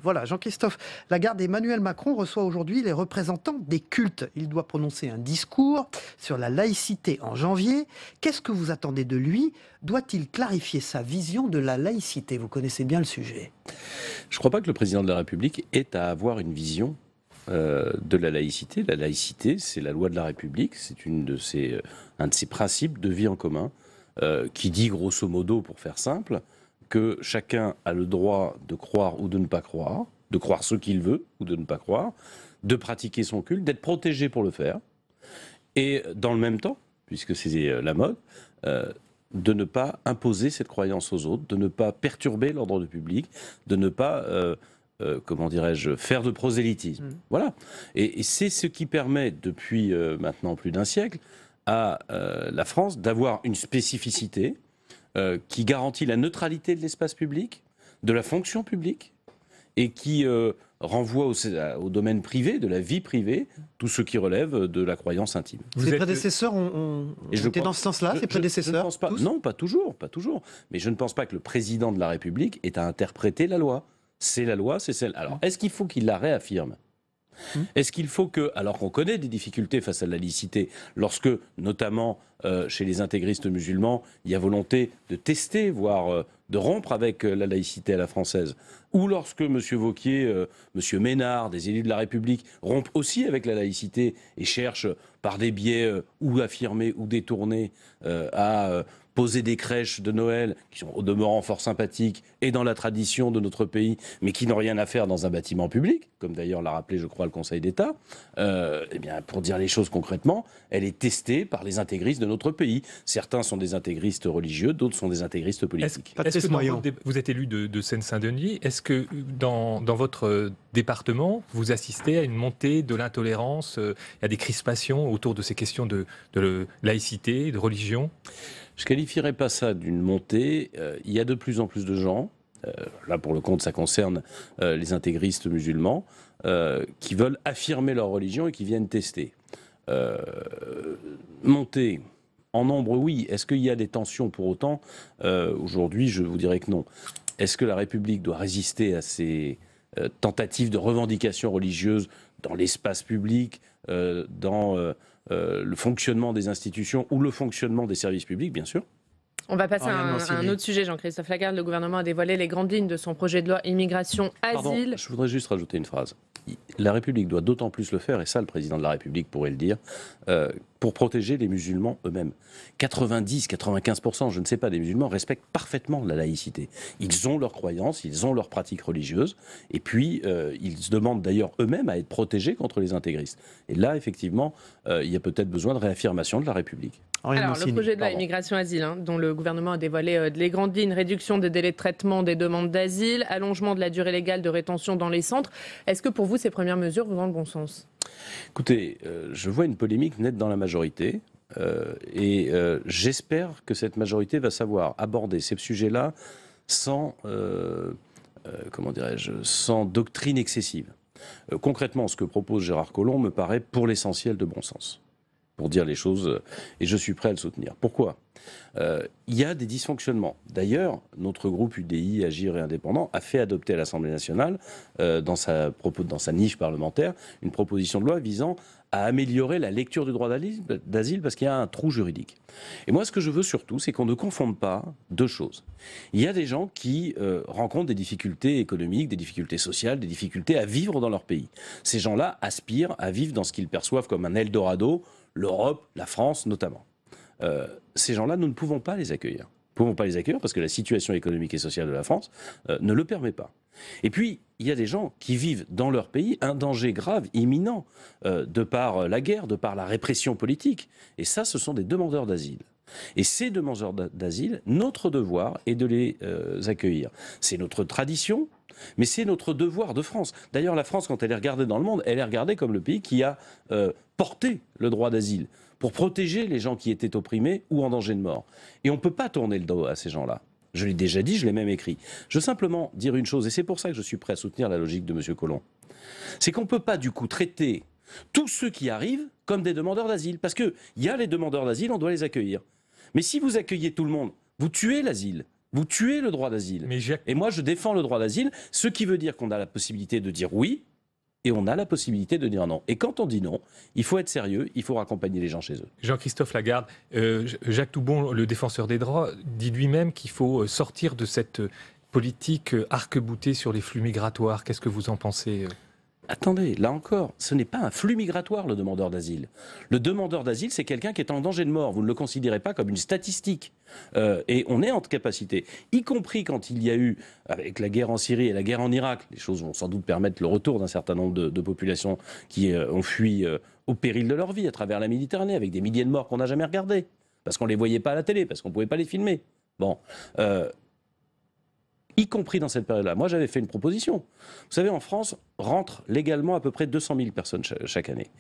Voilà, Jean-Christophe Lagarde, Emmanuel Macron reçoit aujourd'hui les représentants des cultes. Il doit prononcer un discours sur la laïcité en janvier. Qu'est-ce que vous attendez de lui? Doit-il clarifier sa vision de la laïcité? Vous connaissez bien le sujet. Je ne crois pas que le président de la République ait à avoir une vision de la laïcité. La laïcité, c'est la loi de la République, c'est un de ses principes de vie en commun, qui dit grosso modo, pour faire simple, que chacun a le droit de croire ou de ne pas croire, de croire ce qu'il veut ou de ne pas croire, de pratiquer son culte, d'être protégé pour le faire, et dans le même temps, puisque c'est la mode, de ne pas imposer cette croyance aux autres, de ne pas perturber l'ordre public, de ne pas, comment dirais-je, faire de prosélytisme. Voilà. Et c'est ce qui permet, depuis maintenant plus d'un siècle, à la France d'avoir une spécificité qui garantit la neutralité de l'espace public, de la fonction publique, et qui renvoie au domaine privé, de la vie privée, tout ce qui relève de la croyance intime. Ses prédécesseurs ont été dans ce sens-là, ses prédécesseurs? Je ne pense pas, non, pas toujours. Mais je ne pense pas que le président de la République ait à interpréter la loi. C'est la loi, c'est celle. Alors, est-ce qu'il faut qu'il la réaffirme ? Est-ce qu'il faut que, alors qu'on connaît des difficultés face à la laïcité, lorsque, notamment chez les intégristes musulmans, il y a volonté de tester, voire de rompre avec la laïcité à la française, ou lorsque M. Wauquiez, M. Ménard, des élus de la République, rompent aussi avec la laïcité et cherchent, par des biais ou affirmés ou détournés, à poser des crèches de Noël, qui sont au demeurant fort sympathiques, et dans la tradition de notre pays, mais qui n'ont rien à faire dans un bâtiment public, comme d'ailleurs l'a rappelé, je crois, le Conseil d'État, eh bien, pour dire les choses concrètement, elle est testée par les intégristes de notre pays. Certains sont des intégristes religieux, d'autres sont des intégristes politiques. Est-ce que vous êtes élu de Seine-Saint-Denis, est-ce que dans votre département, vous assistez à une montée de l'intolérance, à des crispations autour de ces questions de laïcité, de religion ? Je ne qualifierais pas ça d'une montée. Il y a de plus en plus de gens, là pour le compte ça concerne les intégristes musulmans, qui veulent affirmer leur religion et qui viennent tester. Monter en nombre, oui. Est-ce qu'il y a des tensions pour autant ? Aujourd'hui, je vous dirais que non. Est-ce que la République doit résister à ces tentatives de revendication religieuse dans l'espace public, dans le fonctionnement des institutions ou le fonctionnement des services publics, bien sûr. On va passer à un autre sujet, Jean-Christophe Lagarde. Le gouvernement a dévoilé les grandes lignes de son projet de loi immigration, asile. Pardon, je voudrais juste rajouter une phrase. La République doit d'autant plus le faire, et ça le président de la République pourrait le dire, pour protéger les musulmans eux-mêmes. 90-95%, je ne sais pas, des musulmans respectent parfaitement la laïcité. Ils ont leurs croyances, ils ont leurs pratiques religieuses, et puis ils se demandent d'ailleurs eux-mêmes à être protégés contre les intégristes. Et là, effectivement, il y a peut-être besoin de réaffirmation de la République. Alors, le projet de loi immigration-asile, dont le gouvernement a dévoilé les grandes lignes, réduction des délais de traitement des demandes d'asile, allongement de la durée légale de rétention dans les centres. Est-ce que pour vous, ces premières mesures vont dans le bon sens ? Écoutez, je vois une polémique naître dans la majorité. Et j'espère que cette majorité va savoir aborder ces sujets-là sans, comment dirais-je, sans doctrine excessive. Concrètement, ce que propose Gérard Collomb me paraît pour l'essentiel de bon sens, pour dire les choses, et je suis prêt à le soutenir. Pourquoi ? Il y a des dysfonctionnements. D'ailleurs, notre groupe UDI, Agir et Indépendants, a fait adopter à l'Assemblée nationale, dans sa niche parlementaire, une proposition de loi visant à améliorer la lecture du droit d'asile parce qu'il y a un trou juridique. Et moi, ce que je veux surtout, c'est qu'on ne confonde pas deux choses. Il y a des gens qui rencontrent des difficultés économiques, des difficultés sociales, des difficultés à vivre dans leur pays. Ces gens-là aspirent à vivre dans ce qu'ils perçoivent comme un Eldorado, l'Europe, la France notamment. Ces gens-là, nous ne pouvons pas les accueillir. Nous ne pouvons pas les accueillir parce que la situation économique et sociale de la France ne le permet pas. Et puis, il y a des gens qui vivent dans leur pays un danger grave, imminent, de par la guerre, de par la répression politique. Et ça, ce sont des demandeurs d'asile. Et ces demandeurs d'asile, notre devoir est de les accueillir. C'est notre tradition, mais c'est notre devoir de France. D'ailleurs, la France, quand elle est regardée dans le monde, elle est regardée comme le pays qui a porté le droit d'asile pour protéger les gens qui étaient opprimés ou en danger de mort. Et on ne peut pas tourner le dos à ces gens-là. Je l'ai déjà dit, je l'ai même écrit. Je veux simplement dire une chose, et c'est pour ça que je suis prêt à soutenir la logique de M. Collomb. C'est qu'on ne peut pas du coup traiter tous ceux qui arrivent comme des demandeurs d'asile. Parce qu'il y a les demandeurs d'asile, on doit les accueillir. Mais si vous accueillez tout le monde, vous tuez l'asile. Vous tuez le droit d'asile. Et moi, je défends le droit d'asile, ce qui veut dire qu'on a la possibilité de dire oui et on a la possibilité de dire non. Et quand on dit non, il faut être sérieux, il faut raccompagner les gens chez eux. Jean-Christophe Lagarde, Jacques Toubon, le défenseur des droits, dit lui-même qu'il faut sortir de cette politique arc-boutée sur les flux migratoires. Qu'est-ce que vous en pensez ? Attendez, là encore, ce n'est pas un flux migratoire, le demandeur d'asile. Le demandeur d'asile, c'est quelqu'un qui est en danger de mort. Vous ne le considérez pas comme une statistique. Et on est en capacité, y compris quand il y a eu, avec la guerre en Syrie et la guerre en Irak, les choses vont sans doute permettre le retour d'un certain nombre de populations qui ont fui au péril de leur vie à travers la Méditerranée, avec des milliers de morts qu'on n'a jamais regardés, parce qu'on ne les voyait pas à la télé, parce qu'on ne pouvait pas les filmer. Bon... y compris dans cette période-là. Moi, j'avais fait une proposition. Vous savez, en France, rentrent légalement à peu près 200 000 personnes chaque année.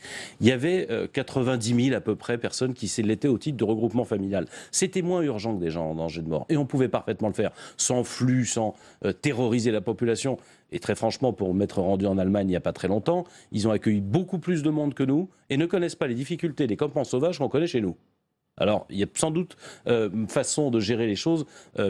Il y avait 90 000 à peu près personnes qui l'étaient au titre de regroupement familial. C'était moins urgent que des gens en danger de mort. Et on pouvait parfaitement le faire, sans flux, sans terroriser la population. Et très franchement, pour m'être rendu en Allemagne il n'y a pas très longtemps, ils ont accueilli beaucoup plus de monde que nous et ne connaissent pas les difficultés des campements sauvages qu'on connaît chez nous. Alors, il y a sans doute façon de gérer les choses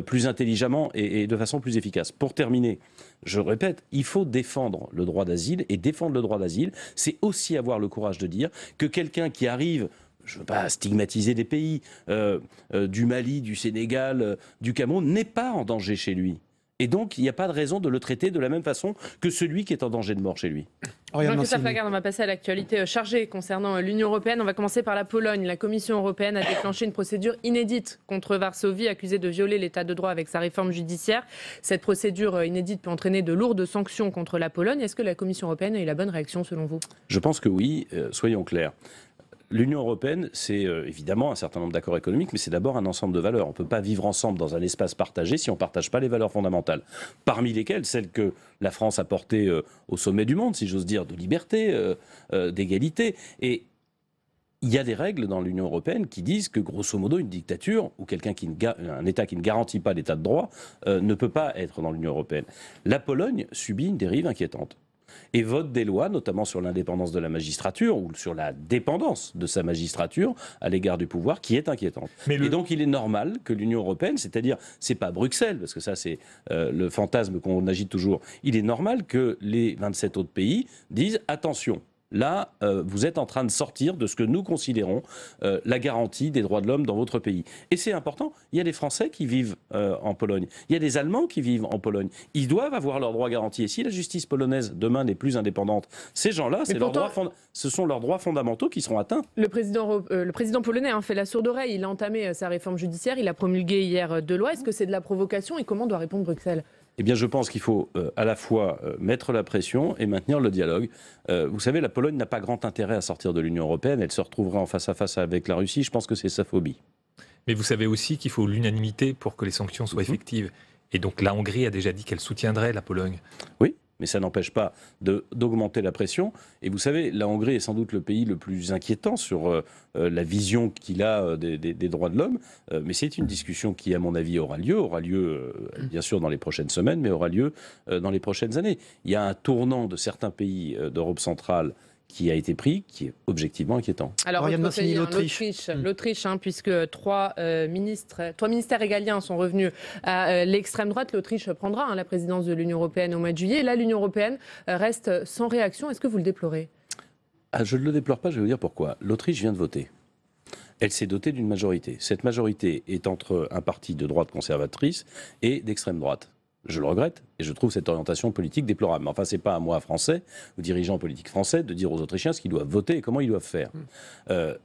plus intelligemment et de façon plus efficace. Pour terminer, je répète, il faut défendre le droit d'asile. Et défendre le droit d'asile, c'est aussi avoir le courage de dire que quelqu'un qui arrive... Je ne veux pas stigmatiser des pays, du Mali, du Sénégal, du Cameroun, n'est pas en danger chez lui. Et donc, il n'y a pas de raison de le traiter de la même façon que celui qui est en danger de mort chez lui. Jean-Christophe Lagarde, on va passer à l'actualité chargée concernant l'Union européenne. On va commencer par la Pologne. La Commission européenne a déclenché une procédure inédite contre Varsovie, accusée de violer l'état de droit avec sa réforme judiciaire. Cette procédure inédite peut entraîner de lourdes sanctions contre la Pologne. Est-ce que la Commission européenne a eu la bonne réaction selon vous ? Je pense que oui, soyons clairs. L'Union européenne, c'est évidemment un certain nombre d'accords économiques, mais c'est d'abord un ensemble de valeurs. On ne peut pas vivre ensemble dans un espace partagé si on ne partage pas les valeurs fondamentales. Parmi lesquelles, celles que la France a portées au sommet du monde, si j'ose dire, de liberté, d'égalité. Et il y a des règles dans l'Union européenne qui disent que, grosso modo, une dictature ou un État qui ne garantit pas l'état de droit ne peut pas être dans l'Union européenne. La Pologne subit une dérive inquiétante et vote des lois, notamment sur l'indépendance de la magistrature ou sur la dépendance de sa magistrature à l'égard du pouvoir, qui est inquiétante. Et donc il est normal que l'Union européenne, c'est-à-dire, c'est pas Bruxelles, parce que ça c'est le fantasme qu'on agite toujours, il est normal que les 27 autres pays disent attention. Là, vous êtes en train de sortir de ce que nous considérons la garantie des droits de l'homme dans votre pays. Et c'est important. Il y a des Français qui vivent en Pologne. Il y a des Allemands qui vivent en Pologne. Ils doivent avoir leurs droits garantis. Et si la justice polonaise, demain, n'est plus indépendante, ces gens-là, ce sont leurs droits fondamentaux qui seront atteints. Le président polonais fait la sourde oreille. Il a entamé sa réforme judiciaire. Il a promulgué hier 2 lois. Est-ce que c'est de la provocation et comment doit répondre Bruxelles ? Eh bien, je pense qu'il faut à la fois mettre la pression et maintenir le dialogue. Vous savez, la Pologne n'a pas grand intérêt à sortir de l'Union européenne. Elle se retrouvera en face à face avec la Russie. Je pense que c'est sa phobie. Mais vous savez aussi qu'il faut l'unanimité pour que les sanctions soient effectives. Et donc la Hongrie a déjà dit qu'elle soutiendrait la Pologne. Oui. Mais ça n'empêche pas d'augmenter la pression. Et vous savez, la Hongrie est sans doute le pays le plus inquiétant sur la vision qu'il a des droits de l'homme. Mais c'est une discussion qui, à mon avis, aura lieu bien sûr dans les prochaines semaines, mais aura lieu dans les prochaines années. Il y a un tournant de certains pays d'Europe centrale qui a été pris, qui est objectivement inquiétant. Alors, l'Autriche, puisque 3 ministères régaliens sont revenus à l'extrême droite. L'Autriche prendra la présidence de l'Union européenne au mois de juillet. Là, l'Union européenne reste sans réaction. Est-ce que vous le déplorez ? Je ne le déplore pas, je vais vous dire pourquoi. L'Autriche vient de voter. Elle s'est dotée d'une majorité. Cette majorité est entre un parti de droite conservatrice et d'extrême droite. Je le regrette et je trouve cette orientation politique déplorable. Mais enfin, ce n'est pas à moi, Français, aux dirigeants politiques français, de dire aux Autrichiens ce qu'ils doivent voter et comment ils doivent faire.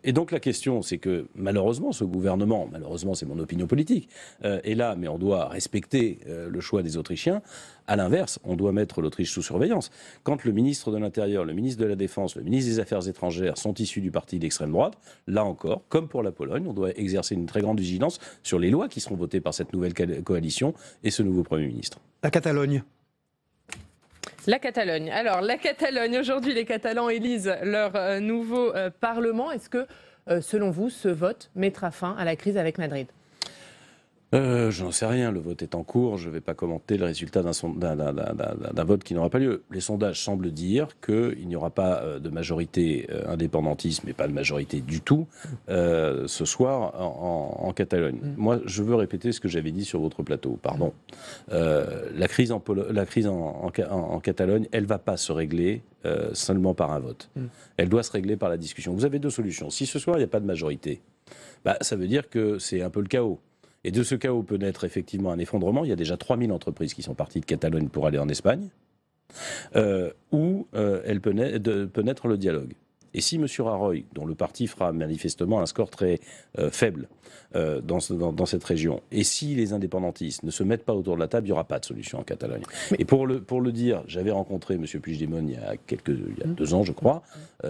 Et donc la question, c'est que malheureusement, ce gouvernement, malheureusement c'est mon opinion politique, est là, mais on doit respecter le choix des Autrichiens. À l'inverse, on doit mettre l'Autriche sous surveillance. Quand le ministre de l'Intérieur, le ministre de la Défense, le ministre des Affaires étrangères sont issus du parti d'extrême droite, là encore, comme pour la Pologne, on doit exercer une très grande vigilance sur les lois qui seront votées par cette nouvelle coalition et ce nouveau Premier ministre. La Catalogne. La Catalogne. Alors, la Catalogne, aujourd'hui, les Catalans élisent leur nouveau Parlement. Est-ce que, selon vous, ce vote mettra fin à la crise avec Madrid ? Je n'en sais rien, le vote est en cours, je ne vais pas commenter le résultat d'un vote qui n'aura pas lieu. Les sondages semblent dire qu'il n'y aura pas de majorité indépendantiste, mais pas de majorité du tout, ce soir en Catalogne. Moi, je veux répéter ce que j'avais dit sur votre plateau, pardon. La crise en Catalogne, elle ne va pas se régler seulement par un vote. Elle doit se régler par la discussion. Vous avez deux solutions. Si ce soir, il n'y a pas de majorité, ça veut dire que c'est un peu le chaos. Et de ce chaos peut naître effectivement un effondrement. Il y a déjà 3000 entreprises qui sont parties de Catalogne pour aller en Espagne, où elle peut naître le dialogue. Et si M. Rajoy, dont le parti fera manifestement un score très faible dans cette région, et si les indépendantistes ne se mettent pas autour de la table, il n'y aura pas de solution en Catalogne. Et pour le dire, j'avais rencontré M. Puigdemont il y a 2 ans, je crois.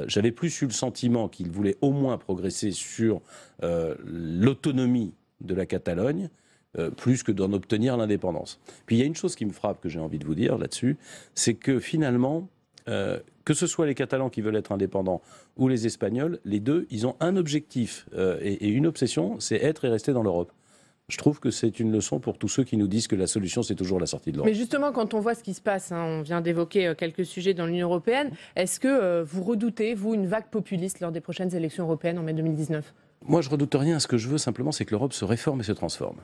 J'avais plus eu le sentiment qu'il voulait au moins progresser sur l'autonomie de la Catalogne, plus que d'en obtenir l'indépendance. Puis il y a une chose qui me frappe, que j'ai envie de vous dire là-dessus, c'est que finalement, que ce soit les Catalans qui veulent être indépendants ou les Espagnols, les deux, ils ont un objectif et une obsession, c'est être et rester dans l'Europe. Je trouve que c'est une leçon pour tous ceux qui nous disent que la solution, c'est toujours la sortie de l'Europe. Mais justement, quand on voit ce qui se passe, on vient d'évoquer quelques sujets dans l'Union européenne, est-ce que vous redoutez, vous, une vague populiste lors des prochaines élections européennes en mai 2019 ? Moi, je redoute rien. Ce que je veux simplement, c'est que l'Europe se réforme et se transforme.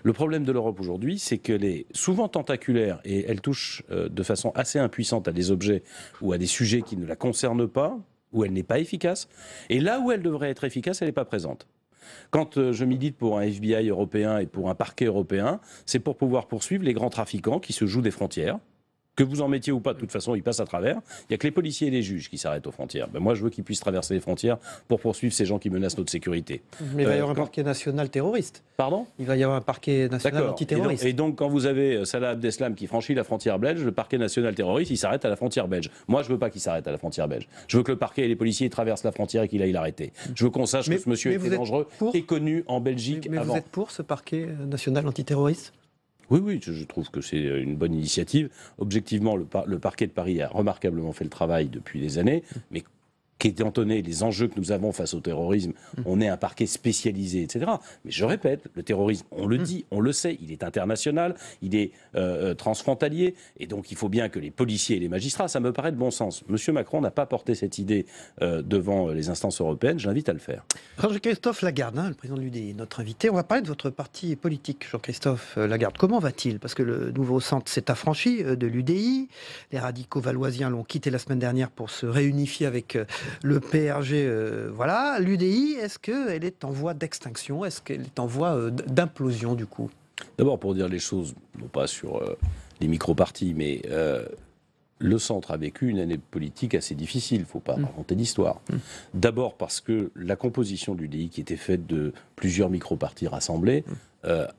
Le problème de l'Europe aujourd'hui, c'est qu'elle est souvent tentaculaire et elle touche de façon assez impuissante à des objets ou à des sujets qui ne la concernent pas, où elle n'est pas efficace. Et là où elle devrait être efficace, elle n'est pas présente. Quand je milite pour un FBI européen et pour un parquet européen, c'est pour pouvoir poursuivre les grands trafiquants qui se jouent des frontières. Que vous en mettiez ou pas, de toute façon, ils passent à travers. Il n'y a que les policiers et les juges qui s'arrêtent aux frontières. Moi, je veux qu'ils puissent traverser les frontières pour poursuivre ces gens qui menacent notre sécurité. Mais il va y avoir un parquet national terroriste. Pardon ? Il va y avoir un parquet national antiterroriste. Et donc, quand vous avez Salah Abdeslam qui franchit la frontière belge, le parquet national terroriste, il s'arrête à la frontière belge. Moi, je ne veux pas qu'il s'arrête à la frontière belge. Je veux que le parquet et les policiers traversent la frontière et qu'il aille l'arrêter. Je veux qu'on sache que ce monsieur était dangereux et connu en Belgique avant. Mais vous êtes pour ce parquet national antiterroriste ? Oui, je trouve que c'est une bonne initiative. Objectivement, le parquet de Paris a remarquablement fait le travail depuis des années, mais qu'étant donné les enjeux que nous avons face au terrorisme, on est un parquet spécialisé, etc. Mais je répète, le terrorisme, on le dit, on le sait, il est international, il est transfrontalier, et donc il faut bien que les policiers et les magistrats, ça me paraît de bon sens. Monsieur Macron n'a pas porté cette idée devant les instances européennes, j'invite à le faire. Jean-Christophe Lagarde, le président de l'UDI, notre invité. On va parler de votre parti politique, Jean-Christophe Lagarde. Comment va-t-il ? Parce que le nouveau centre s'est affranchi de l'UDI. Les radicaux valoisiens l'ont quitté la semaine dernière pour se réunifier avec le PRG. Voilà. L'UDI, est-ce qu'elle est en voie d'extinction ? Est-ce qu'elle est en voie d'implosion, du coup ? D'abord, pour dire les choses, non pas sur les micro-partis, mais le centre a vécu une année politique assez difficile, il ne faut pas raconter d'histoire. D'abord parce que la composition de l'UDI, qui était faite de plusieurs micro-partis rassemblés,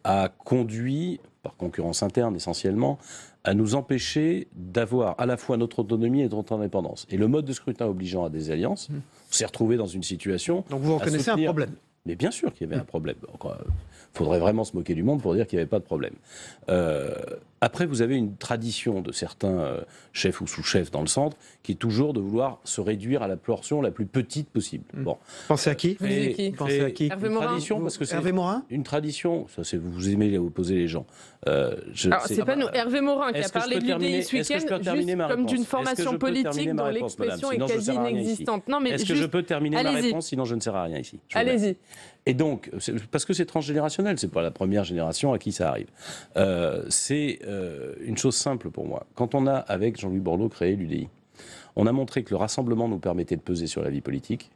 a conduit, par concurrence interne essentiellement, à nous empêcher d'avoir à la fois notre autonomie et notre indépendance. Et le mode de scrutin obligeant à des alliances, on s'est retrouvé dans une situation... Donc vous reconnaissez un problème ? Mais bien sûr qu'il y avait un problème. Il faudrait vraiment se moquer du monde pour dire qu'il n'y avait pas de problème. Après, vous avez une tradition de certains chefs ou sous-chefs dans le centre qui est toujours de vouloir se réduire à la portion la plus petite possible. Bon. Pensez à qui ? Pensez à qui ? Hervé Morin. Parce que c'est Hervé Morin ? Une tradition, ça c'est vous aimez opposer les gens. Alors c'est pas nous, Hervé Morin qui a parlé de l'UDI ce week-end, juste comme d'une formation politique dont l'expression est quasi inexistante. Non, mais est-ce que je peux terminer ma réponse, sinon je ne sers à rien ici. Allez-y. Et donc, parce que c'est transgénérationnel, c'est pas la première génération à qui ça arrive. C'est une chose simple pour moi. Quand on a, avec Jean-Louis Borloo, créé l'UDI, on a montré que le rassemblement nous permettait de peser sur la vie politique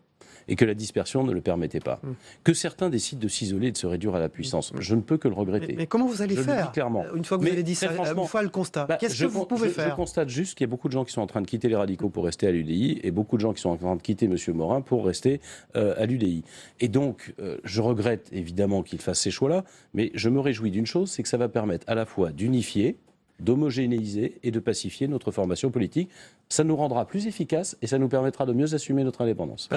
et que la dispersion ne le permettait pas. Que certains décident de s'isoler et de se réduire à la puissance. Je ne peux que le regretter. Mais comment vous allez faire ? Je le dis clairement. Une fois que vous avez dit ça, une fois le constat, qu'est-ce que vous pouvez faire ? Je constate juste qu'il y a beaucoup de gens qui sont en train de quitter les radicaux pour rester à l'UDI et beaucoup de gens qui sont en train de quitter M. Morin pour rester à l'UDI. Et donc, je regrette évidemment qu'il fasse ces choix-là, mais je me réjouis d'une chose, c'est que ça va permettre à la fois d'unifier, d'homogénéiser et de pacifier notre formation politique. Ça nous rendra plus efficaces et ça nous permettra de mieux assumer notre indépendance.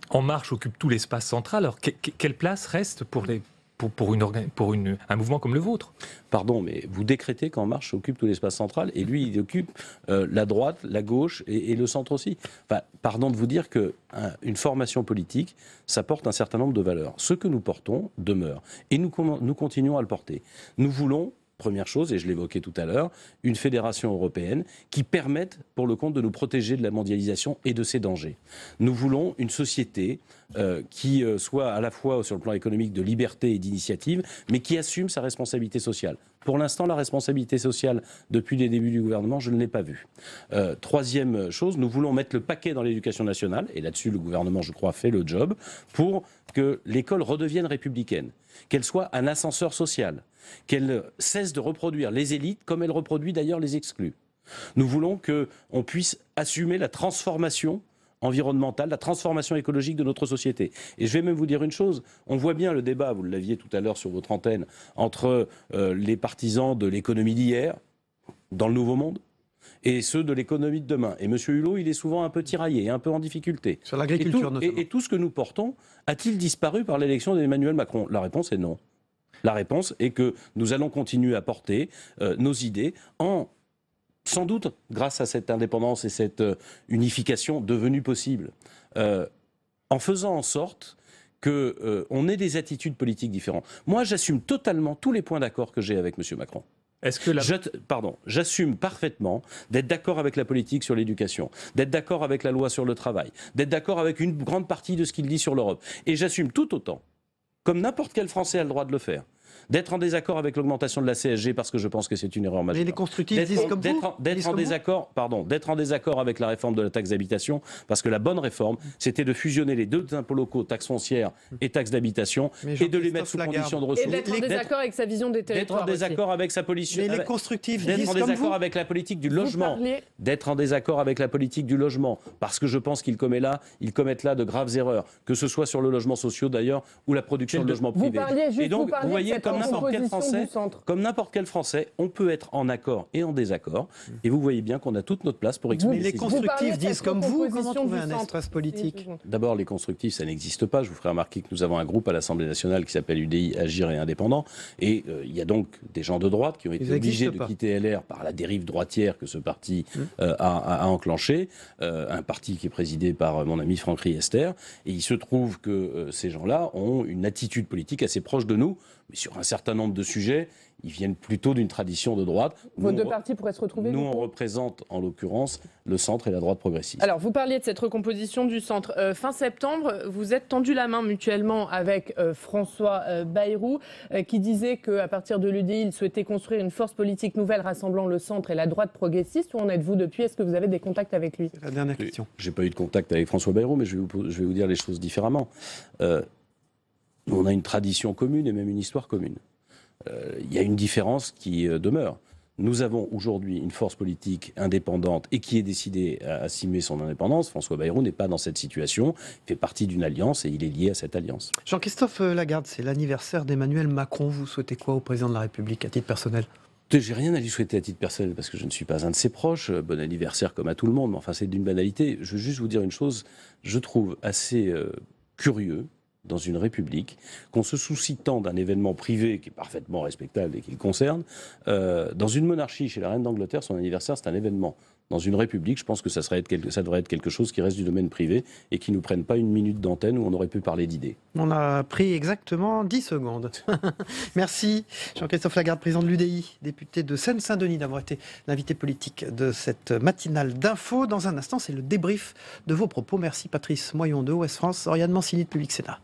En Marche occupe tout l'espace central. Alors, quelle place reste pour pour un mouvement comme le vôtre. Pardon, mais vous décrétez qu'En Marche occupe tout l'espace central, et lui, il occupe la droite, la gauche et le centre aussi. Enfin, pardon de vous dire qu'une formation politique, ça porte un certain nombre de valeurs. Ce que nous portons demeure, et nous continuons à le porter. Nous voulons, première chose, et je l'évoquais tout à l'heure, une fédération européenne qui permette, pour le compte, de nous protéger de la mondialisation et de ses dangers. Nous voulons une société qui soit à la fois, sur le plan économique, de liberté et d'initiative, mais qui assume sa responsabilité sociale. Pour l'instant, la responsabilité sociale, depuis les débuts du gouvernement, je ne l'ai pas vue. Troisième chose, nous voulons mettre le paquet dans l'éducation nationale, et là-dessus, le gouvernement, je crois, fait le job, pour que l'école redevienne républicaine, qu'elle soit un ascenseur social, qu'elle cesse de reproduire les élites comme elle reproduit d'ailleurs les exclus. Nous voulons qu'on puisse assumer la transformation environnementale, la transformation écologique de notre société. Et je vais même vous dire une chose, on voit bien le débat, vous l'aviez tout à l'heure sur votre antenne, entre les partisans de l'économie d'hier, dans le Nouveau Monde, et ceux de l'économie de demain. Et M. Hulot, il est souvent un peu tiraillé, un peu en difficulté. Sur l'agriculture notamment. Et tout ce que nous portons, a-t-il disparu par l'élection d'Emmanuel Macron? La réponse est non. La réponse est que nous allons continuer à porter nos idées sans doute, grâce à cette indépendance et cette unification devenue possible, en faisant en sorte qu'on ait des attitudes politiques différentes. Moi, j'assume totalement tous les points d'accord que j'ai avec M. Macron. J'assume parfaitement d'être d'accord avec la politique sur l'éducation, d'être d'accord avec la loi sur le travail, d'être d'accord avec une grande partie de ce qu'il dit sur l'Europe. Et j'assume tout autant, comme n'importe quel Français a le droit de le faire, d'être en désaccord avec l'augmentation de la CSG parce que je pense que c'est une erreur majeure. Mais les constructifs disent comme vous. D'être en désaccord avec la réforme de la taxe d'habitation parce que la bonne réforme, c'était de fusionner les deux impôts locaux, taxes foncières et taxes d'habitation, et de les mettre sous condition de ressources. Et d'être en désaccord avec sa vision des territoires. D'être en désaccord avec sa politique. Mais les constructifs d'être disent en comme désaccord vous. avec la politique du logement. D'être en désaccord avec la politique du logement parce que je pense qu'ils commettent là de graves erreurs, que ce soit sur le logement social d'ailleurs ou la production de logements privés. Et donc, vous voyez, comme n'importe quel Français, on peut être en accord et en désaccord. Et vous voyez bien qu'on a toute notre place pour exprimer. Mais les constructifs disent comme vous. Comment trouver un espace politique? D'abord, les constructifs, ça n'existe pas. Je vous ferai remarquer que nous avons un groupe à l'Assemblée nationale qui s'appelle UDI, Agir et Indépendant. Et il y a donc des gens de droite qui ont été obligés de quitter LR par la dérive droitière que ce parti a enclenché. Un parti qui est présidé par mon ami Franck Riester. Et il se trouve que ces gens-là ont une attitude politique assez proche de nous. Mais sur un certain nombre de sujets, ils viennent plutôt d'une tradition de droite. Vos deux partis pourraient se retrouver. Nous, on représente en l'occurrence le centre et la droite progressiste. Alors, vous parliez de cette recomposition du centre. Fin septembre, vous êtes tendu la main mutuellement avec François Bayrou, qui disait qu'à partir de l'UDI, il souhaitait construire une force politique nouvelle rassemblant le centre et la droite progressiste. Où en êtes-vous depuis? Est-ce que vous avez des contacts avec lui? C'est la dernière question. J'ai pas eu de contact avec François Bayrou, mais je vais vous dire les choses différemment. On a une tradition commune et même une histoire commune. Il y a une différence qui demeure. Nous avons aujourd'hui une force politique indépendante et qui est décidée à assumer son indépendance. François Bayrou n'est pas dans cette situation, il fait partie d'une alliance et il est lié à cette alliance. Jean-Christophe Lagarde, c'est l'anniversaire d'Emmanuel Macron. Vous souhaitez quoi au président de la République à titre personnel? J'ai rien à lui souhaiter à titre personnel parce que je ne suis pas un de ses proches. Bon anniversaire comme à tout le monde, mais enfin c'est d'une banalité. Je veux juste vous dire une chose, je trouve assez curieux dans une république, qu'on se soucie tant d'un événement privé qui est parfaitement respectable et qui le concerne. Dans une monarchie, chez la reine d'Angleterre, son anniversaire, c'est un événement. Dans une république, je pense que ça devrait être quelque chose qui reste du domaine privé et qui ne nous prenne pas une minute d'antenne où on aurait pu parler d'idées. On a pris exactement 10 secondes. Merci Jean-Christophe Lagarde, président de l'UDI, député de Seine-Saint-Denis, d'avoir été l'invité politique de cette matinale d'info. Dans un instant, c'est le débrief de vos propos. Merci Patrice Moyon de Ouest France, Oriane Mancini de Public Sénat.